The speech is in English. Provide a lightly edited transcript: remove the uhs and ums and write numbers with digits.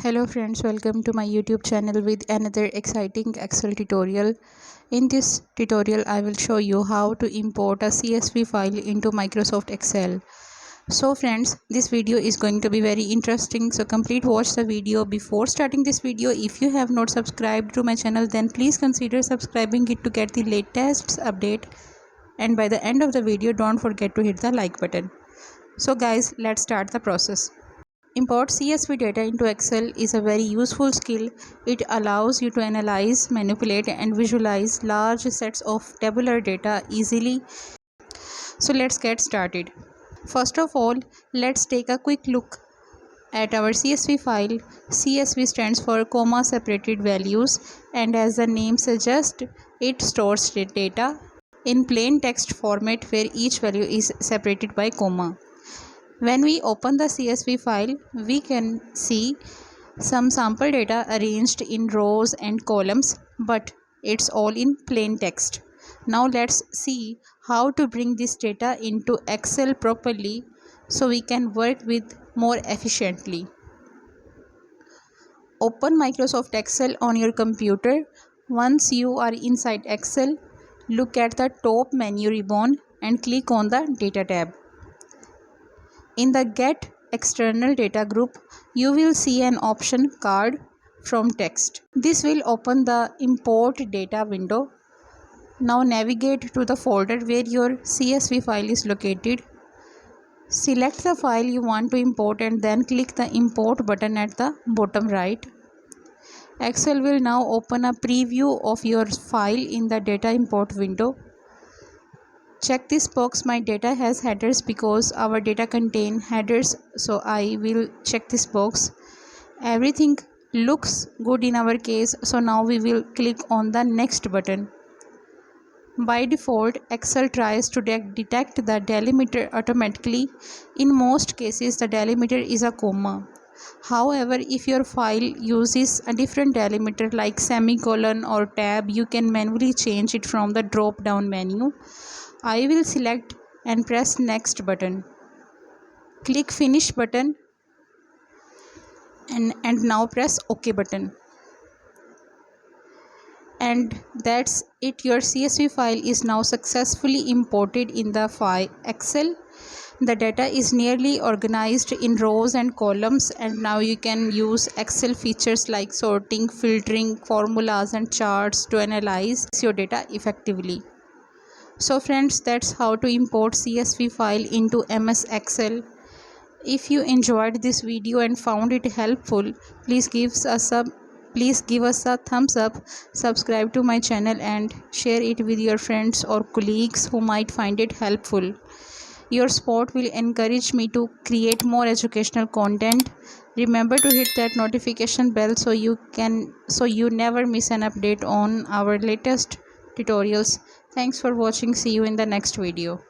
Hello friends, welcome to my YouTube channel with another exciting Excel tutorial. In this tutorial, I will show you how to import a CSV file into Microsoft Excel. So friends, this video is going to be very interesting, so complete watch the video. Before starting this video, if you have not subscribed to my channel, then please consider subscribing it to get the latest update. And by the end of the video, don't forget to hit the like button. So guys, let's start the process. Import CSV data into Excel is a very useful skill. It allows you to analyze, manipulate, and visualize large sets of tabular data easily. So let's get started. First of all, let's take a quick look at our CSV file. CSV stands for comma separated values, and as the name suggests, it stores data in plain text format where each value is separated by comma. When we open the CSV file, we can see some sample data arranged in rows and columns, but it's all in plain text. Now let's see how to bring this data into Excel properly so we can work with more efficiently. Open Microsoft Excel on your computer. Once you are inside Excel, look at the top menu ribbon and click on the Data tab. In the Get External Data group, you will see an option called From Text. This will open the Import Data window. Now navigate to the folder where your CSV file is located. Select the file you want to import and then click the Import button at the bottom right. Excel will now open a preview of your file in the Data Import window. Check this box. My data has headers because our data contain headers, so I will check this box. Everything looks good in our case, so now we will click on the next button. By default, Excel tries to detect the delimiter automatically. In most cases, the delimiter is a comma. However, if your file uses a different delimiter like semicolon or tab, you can manually change it from the drop down menu. I will select and press next button. Click finish button and now press OK button. And that's it. Your CSV file is now successfully imported in the file Excel. The data is nearly organized in rows and columns, and now you can use Excel features like sorting, filtering, formulas and charts to analyze your data effectively. So friends, that's how to import CSV file into MS Excel. If you enjoyed this video and found it helpful, please give us a thumbs up, subscribe to my channel and share it with your friends or colleagues who might find it helpful. Your support will encourage me to create more educational content. Remember to hit that notification bell so you never miss an update on our latest tutorials. Thanks for watching. See you in the next video.